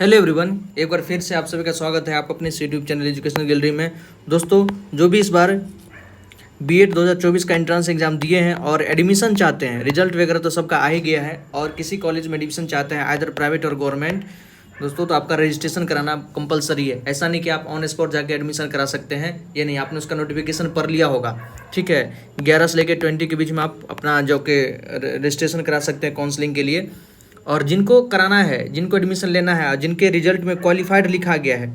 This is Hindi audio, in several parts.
हेलो एवरीवन, एक बार फिर से आप सभी का स्वागत है आप अपने यूट्यूब चैनल एजुकेशनल गैलरी में। दोस्तों, जो भी इस बार बीएड 2024 का एंट्रेंस एग्जाम दिए हैं और एडमिशन चाहते हैं, रिजल्ट वगैरह तो सबका आ ही गया है और किसी कॉलेज में एडमिशन चाहते हैं आइदर प्राइवेट और गवर्नमेंट, दोस्तों तो आपका रजिस्ट्रेशन कराना कंपलसरी है। ऐसा नहीं कि आप ऑन स्पॉट जाके एडमिशन करा सकते हैं, ये नहीं, आपने उसका नोटिफिकेशन पढ़ लिया होगा, ठीक है। 11 से लेकर 20 के बीच में आप अपना जो कि रजिस्ट्रेशन करा सकते हैं काउंसलिंग के लिए। और जिनको कराना है, जिनको एडमिशन लेना है, जिनके रिजल्ट में क्वालिफाइड लिखा गया है,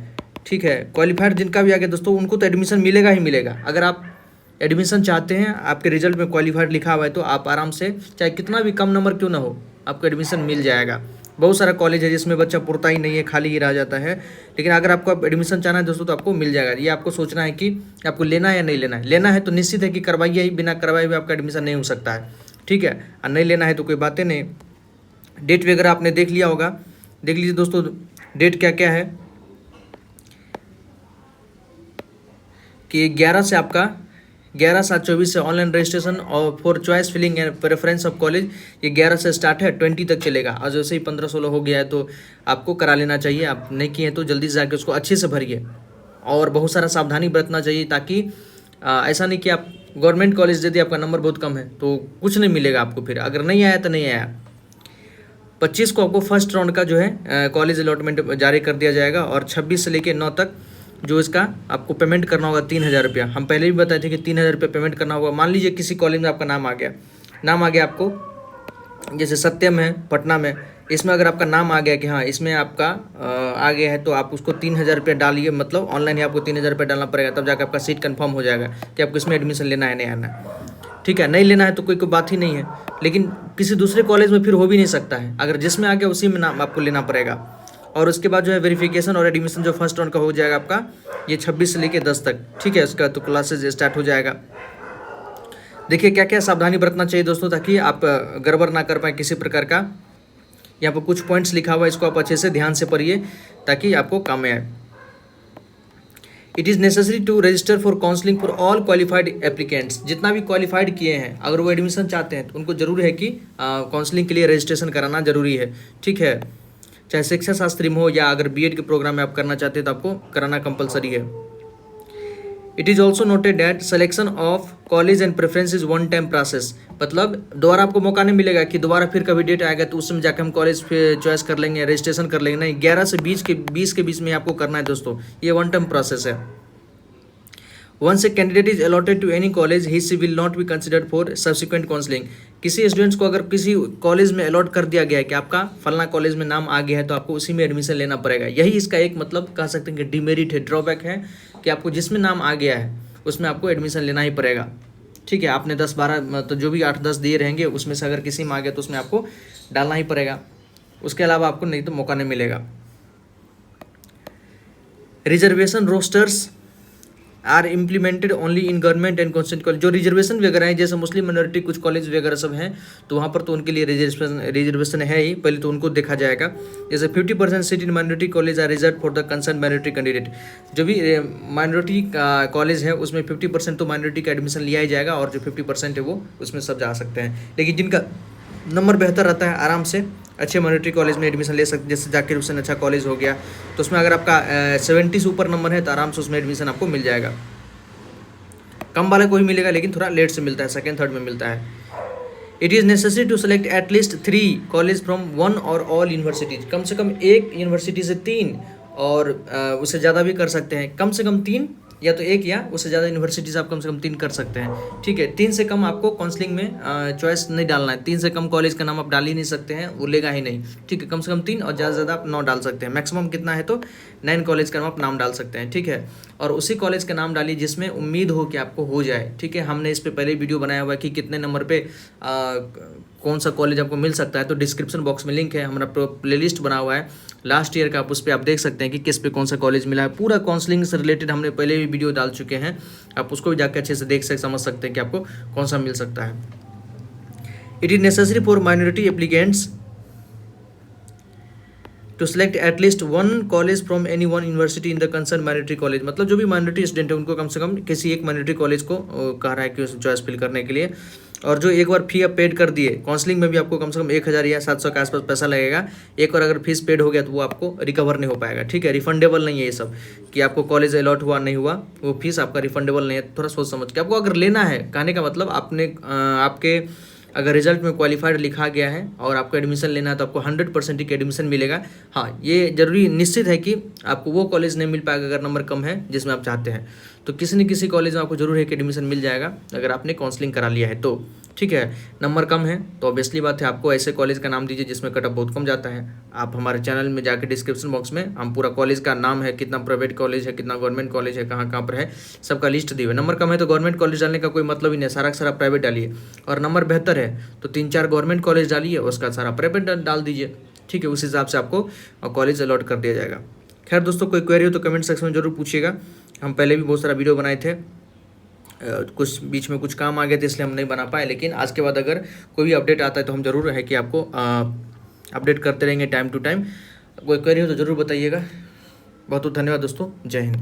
ठीक है, क्वालिफाइड जिनका भी आ गया दोस्तों, उनको तो एडमिशन मिलेगा ही मिलेगा। अगर आप एडमिशन चाहते हैं, आपके रिजल्ट में क्वालिफाइड लिखा हुआ है, तो आप आराम से, चाहे कितना भी कम नंबर क्यों ना हो, आपको एडमिशन मिल जाएगा। बहुत सारा कॉलेज है जिसमें बच्चा पढ़ता ही नहीं है, खाली ही रह जाता है, लेकिन अगर आपको एडमिशन चाहना है दोस्तों तो आपको मिल जाएगा। ये आपको सोचना है कि आपको लेना है या नहीं लेना है। लेना है तो निश्चित है कि करवाइए ही, बिना करवाए हुए आपका एडमिशन नहीं हो सकता है, ठीक है। और नहीं लेना है तो कोई बातें नहीं। डेट वगैरह आपने देख लिया होगा, देख लीजिए दोस्तों डेट क्या क्या है कि 11 से आपका 11/7/24 से ऑनलाइन रजिस्ट्रेशन और for choice filling and preference of college, ये 11 से स्टार्ट है, 20 तक चलेगा। और जैसे ही 15-16 हो गया है तो आपको करा लेना चाहिए। आप नहीं किए तो जल्दी से जाके उसको अच्छे से भरिए और बहुत सारा सावधानी बरतना चाहिए, ताकि ऐसा नहीं कि आप गवर्नमेंट कॉलेज दे दिए, आपका नंबर बहुत कम है तो कुछ नहीं मिलेगा आपको। फिर अगर नहीं आया तो नहीं आया। 25 को आपको फर्स्ट राउंड का जो है कॉलेज अलॉटमेंट जारी कर दिया जाएगा और 26 से लेकर 9 तक जो इसका आपको पेमेंट करना होगा 3,000 रुपया। हम पहले भी बताए थे कि 3,000 रुपये पेमेंट करना होगा। मान लीजिए किसी कॉलेज में आपका नाम आ गया आपको, जैसे सत्यम है पटना में, इसमें अगर आपका नाम आ गया कि हाँ इसमें आपका आ गया है, तो आप उसको 3,000 रुपया डालिए, मतलब ऑनलाइन ही आपको 3,000 रुपया डालना पड़ेगा, तब जाकर आपका सीट कंफर्म हो जाएगा कि आपको इसमें एडमिशन लेना है नहीं आना, ठीक है। नहीं लेना है तो कोई बात ही नहीं है, लेकिन किसी दूसरे कॉलेज में फिर हो भी नहीं सकता है। अगर जिसमें आ गया उसी में नाम आपको लेना पड़ेगा। और उसके बाद जो है वेरिफिकेशन और एडमिशन जो फर्स्ट राउंड का हो जाएगा आपका, ये 26 से लेकर 10 तक, ठीक है। उसका तो क्लासेज स्टार्ट हो जाएगा। देखिए क्या क्या सावधानी बरतना चाहिए दोस्तों, ताकि आप गड़बड़ ना कर पाए किसी प्रकार का। यहाँ पर कुछ पॉइंट्स लिखा हुआ है, इसको आप अच्छे से ध्यान से पढ़िए ताकि आपको काम में आए। It is necessary to register for counselling for all qualified applicants. जितना भी क्वालिफाइड किए हैं, अगर वो एडमिशन चाहते हैं तो उनको जरूर है कि काउंसलिंग के लिए रजिस्ट्रेशन कराना जरूरी है, ठीक है। चाहे शिक्षा शास्त्री में हो या अगर बीएड के प्रोग्राम में आप करना चाहते हैं तो आपको कराना कंपलसरी है। It is also noted that selection of college and preference is one time process. मतलब दोबारा आपको मौका नहीं मिलेगा कि दोबारा फिर कभी डेट आएगा तो उस समय जाकर हम कॉलेज चॉइस कर लेंगे, रजिस्ट्रेशन कर लेंगे, नहीं। 11 से 20 के बीच में आपको करना है दोस्तों, ये वन टाइम प्रोसेस है। Once a candidate is allotted to any college, he will not be considered for subsequent counseling. किसी स्टूडेंट्स को अगर किसी कॉलेज में अलॉट कर दिया गया है कि आपका फलना कॉलेज में नाम आ गया है, तो आपको उसी में एडमिशन लेना पड़ेगा। यही इसका एक मतलब कह सकते हैं कि डिमेरिट है, ड्रॉबैक है, कि आपको जिसमें नाम आ गया है उसमें आपको एडमिशन लेना ही पड़ेगा, ठीक है। आपने 10-12 तो जो भी 8-10 दिए रहेंगे, उसमें से अगर किसी में आ गया तो उसमें आपको डालना ही पड़ेगा। उसके अलावा आपको नहीं तो मौका नहीं मिलेगा। Reservation rosters are implemented only in government and constituent college. जो रिजर्वेशन वगैरह है, जैसे मुस्लिम माइनॉरिटी कुछ कॉलेज वगैरह सब हैं, तो वहाँ पर तो उनके लिए रिजर्वेशन है ही, पहले तो उनको देखा जाएगा। जैसे 50% seat in minority college are reserve for the concern minority candidate. जो भी माइनॉरिटी का कॉलेज है उसमें 50% तो माइनॉरिटी का एडमिशन लिया ही जाएगा, और जो 50% है वो उसमें सब जा सकते हैं। लेकिन जिनका नंबर बेहतर रहता है, आराम से अच्छे माइनॉरिटी कॉलेज में एडमिशन ले सकते। जैसे जाकिर हुसैन अच्छा कॉलेज हो गया, तो उसमें अगर आपका 70 से ऊपर नंबर है तो आराम से उसमें एडमिशन आपको मिल जाएगा। कम वाले को ही मिलेगा, लेकिन थोड़ा लेट से मिलता है, सेकेंड थर्ड में मिलता है। It is necessary to select at least 3 college from 1 और ऑल यूनिवर्सिटीज। कम से कम एक यूनिवर्सिटी से 3, और उससे ज़्यादा भी कर सकते हैं। कम से कम 3 या तो 1 या उससे ज़्यादा यूनिवर्सिटीज़ आप कम से कम 3 कर सकते हैं, ठीक है। 3 से कम आपको काउंसलिंग में चॉइस नहीं डालना है। 3 से कम कॉलेज का नाम आप डाल ही नहीं सकते हैं, वो लेगा ही नहीं, ठीक है। कम से कम 3 और ज़्यादा से ज़्यादा आप 9 डाल सकते हैं। मैक्सिमम कितना है तो 9 कॉलेज का आप नाम डाल सकते हैं, ठीक है। और उसी कॉलेज का नाम डालिए जिसमें उम्मीद हो कि आपको हो जाए, ठीक है। हमने इस पर पहले वीडियो बनाया हुआ है कि कितने नंबर पे कौन सा कॉलेज आपको मिल सकता है, तो डिस्क्रिप्शन बॉक्स में लिंक है, हमारा प्लेलिस्ट बना हुआ है लास्ट ईयर का, आप उस पर आप देख सकते हैं कि किस पे कौन सा कॉलेज मिला है। पूरा काउंसलिंग से रिलेटेड हमने पहले भी वीडियो डाल चुके हैं, आप उसको भी जाकर अच्छे से देख समझ सकते हैं कि आपको कौन सा मिल सकता है। It is necessary for minority applicants to select at least 1 college from any 1 university in the concern minority college. मतलब जो भी माइनॉरिटी स्टूडेंट है उनको कम से कम किसी एक माइनॉरिटी कॉलेज को कह रहा है कि उस चॉइस फिल करने के लिए। और जो एक बार फी आप पेड कर दिए, काउंसलिंग में भी आपको कम से कम 1000 या 700 के आसपास पैसा लगेगा। एक बार अगर फीस पेड हो गया तो वो आपको रिकवर नहीं हो पाएगा, ठीक है। रिफंडेबल नहीं है ये सब कि आपको कॉलेज अलॉट हुआ नहीं हुआ, वो फीस आपका रिफंडेबल नहीं है। थोड़ा सोच समझ के आपको अगर लेना है, कहने का मतलब आपने आपके अगर रिजल्ट में क्वालिफाइड लिखा गया है और आपको एडमिशन लेना है तो आपको 100% ही एडमिशन मिलेगा। हाँ, ये जरूरी निश्चित है कि आपको वो कॉलेज नहीं मिल पाएगा अगर नंबर कम है जिसमें आप चाहते हैं, तो किसी न किसी कॉलेज में आपको जरूर है कि एडमिशन मिल जाएगा अगर आपने काउंसलिंग करा लिया है तो, ठीक है। नंबर कम है तो ऑब्वियसली बात है आपको ऐसे कॉलेज का नाम दीजिए जिसमें कट ऑफ बहुत कम जाता है। आप हमारे चैनल में जाकर डिस्क्रिप्शन बॉक्स में हम पूरा कॉलेज का नाम है, कितना प्राइवेट कॉलेज है, कितना गवर्नमेंट कॉलेज है, कहाँ कहाँ पर है, सबका लिस्ट दिए हुए। नंबर कम है तो गवर्नमेंट कॉलेज डालने का कोई मतलब ही नहीं, सारा का सारा प्राइवेट डालिए। और नंबर बेहतर है तो 3-4 गवर्नमेंट कॉलेज डालिए, उसका सारा प्राइवेट डाल दीजिए, ठीक है। उस हिसाब से आपको कॉलेज अलॉट कर दिया जाएगा। खैर दोस्तों, कोई क्वेरी हो तो कमेंट सेक्शन में जरूर पूछिएगा। हम पहले भी बहुत सारा वीडियो बनाए थे, कुछ बीच में कुछ काम आ गए थे इसलिए हम नहीं बना पाए, लेकिन आज के बाद अगर कोई भी अपडेट आता है तो हम जरूर है कि आपको अपडेट करते रहेंगे टाइम टू टाइम। कोई क्वेरी हो तो ज़रूर बताइएगा। बहुत बहुत धन्यवाद दोस्तों, जय हिंद।